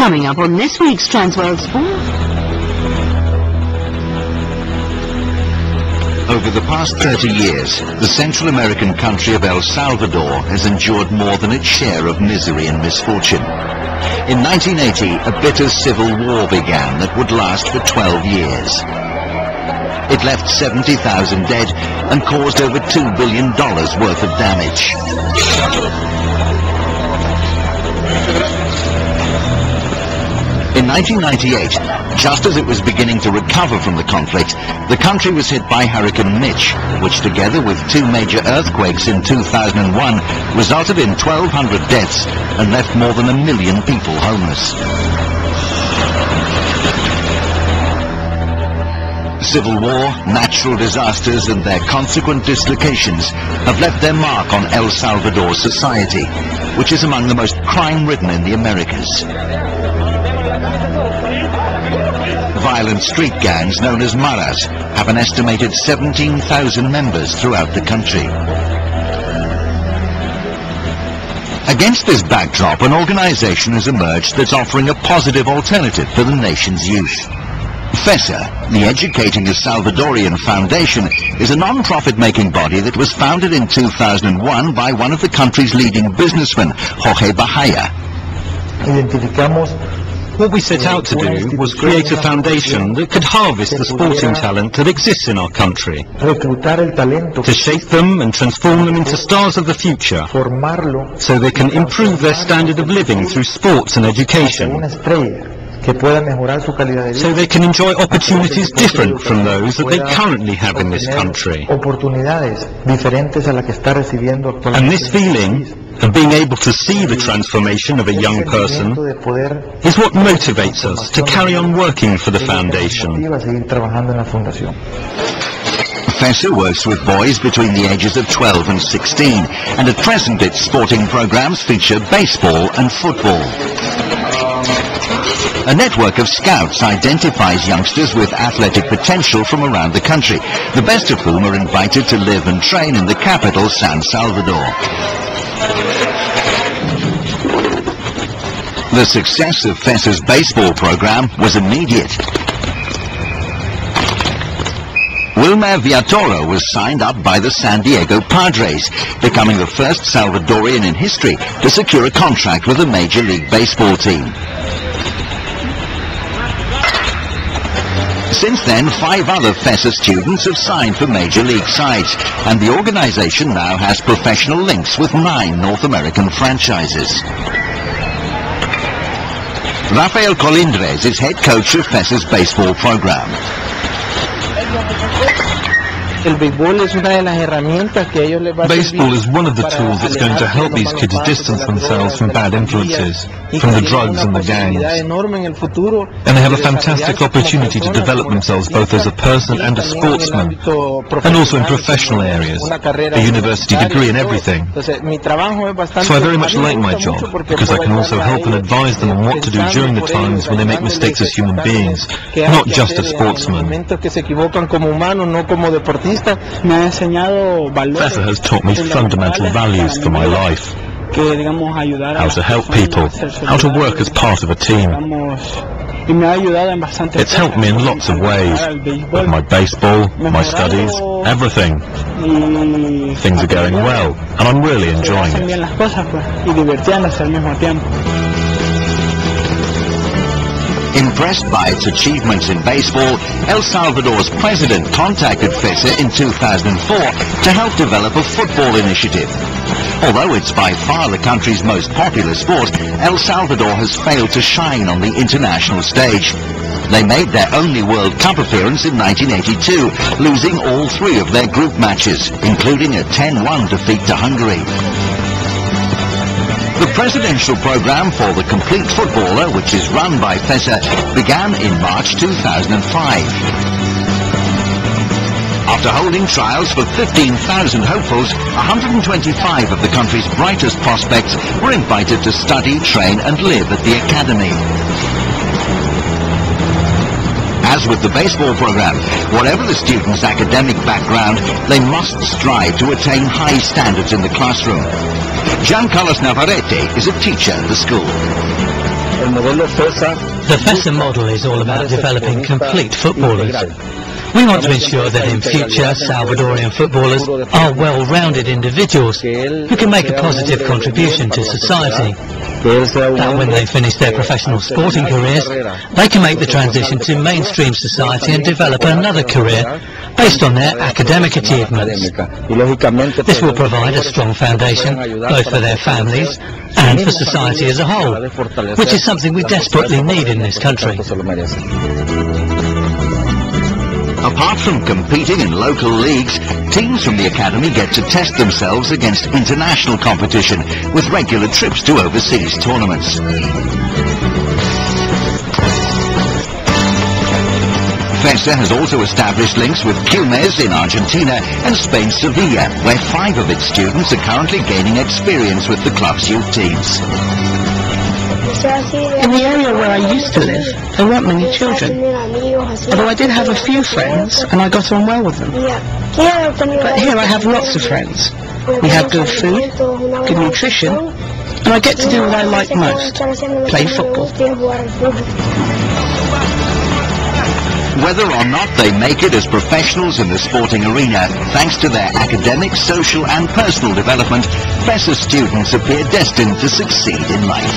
Coming up on this week's Transworld Sport. Over the past 30 years, the Central American country of El Salvador has endured more than its share of misery and misfortune. In 1980, a bitter civil war began that would last for 12 years. It left 70,000 dead and caused over $2 billion worth of damage. In 1998, just as it was beginning to recover from the conflict, the country was hit by Hurricane Mitch, which together with two major earthquakes in 2001 resulted in 1,200 deaths and left more than 1 million people homeless. Civil war, natural disasters and their consequent dislocations have left their mark on El Salvador's society, which is among the most crime-ridden in the Americas. Violent street gangs known as maras have an estimated 17,000 members throughout the country. Against this backdrop, an organization has emerged that's offering a positive alternative for the nation's youth. FESA, the Educating a Salvadorian Foundation, is a non-profit making body that was founded in 2001 by one of the country's leading businessmen, Jorge Bahaya. What we set out to do was create a foundation that could harvest the sporting talent that exists in our country, to shape them and transform them into stars of the future, so they can improve their standard of living through sports and education, so they can enjoy opportunities different from those that they currently have in this country. And this feeling of being able to see the transformation of a young person is what motivates us to carry on working for the foundation. FESA works with boys between the ages of 12 and 16, and at present its sporting programs feature baseball and football. A network of scouts identifies youngsters with athletic potential from around the country, the best of whom are invited to live and train in the capital, San Salvador. The success of FESA's baseball program was immediate. Wilmer Villatoro was signed up by the San Diego Padres, becoming the first Salvadorian in history to secure a contract with a Major League Baseball team. Since then, 5 other FESA students have signed for Major League sides, and the organization now has professional links with 9 North American franchises. Rafael Colindres is head coach of FESA's baseball program. Baseball is one of the tools that's going to help these kids distance themselves from bad influences, from the drugs and the gangs. And they have a fantastic opportunity to develop themselves both as a person and a sportsman, and also in professional areas, a university degree and everything. So I very much like my job, because I can also help and advise them on what to do during the times when they make mistakes as human beings, not just as sportsmen. FESA has taught me fundamental values for my life. How to help people, how to work as part of a team. It's helped me in lots of ways, with my baseball, my studies, everything. Things are going well, and I'm really enjoying it. Impressed by its achievements in baseball, El Salvador's president contacted FESA in 2004 to help develop a football initiative. Although it's by far the country's most popular sport, El Salvador has failed to shine on the international stage. They made their only World Cup appearance in 1982, losing all 3 of their group matches, including a 10-1 defeat to Hungary. The presidential program for the complete footballer, which is run by FESA, began in March 2005. After holding trials for 15,000 hopefuls, 125 of the country's brightest prospects were invited to study, train and live at the academy. As with the baseball program, whatever the student's academic background, they must strive to attain high standards in the classroom. Giancarlos Navarrete is a teacher at the school. The FESA model is all about developing complete footballers. We want to ensure that in future Salvadorian footballers are well-rounded individuals who can make a positive contribution to society. That when they finish their professional sporting careers, they can make the transition to mainstream society and develop another career based on their academic achievements. This will provide a strong foundation both for their families and for society as a whole, which is something we desperately need in this country. Apart from competing in local leagues, teams from the academy get to test themselves against international competition with regular trips to overseas tournaments. FESA has also established links with Quilmes in Argentina and Spain's Sevilla, where 5 of its students are currently gaining experience with the club's youth teams. In the area where I used to live, there weren't many children, although I did have a few friends and I got on well with them. But here I have lots of friends. We have good food, good nutrition, and I get to do what I like most, play football. Whether or not they make it as professionals in the sporting arena, thanks to their academic, social and personal development, FESA students appear destined to succeed in life.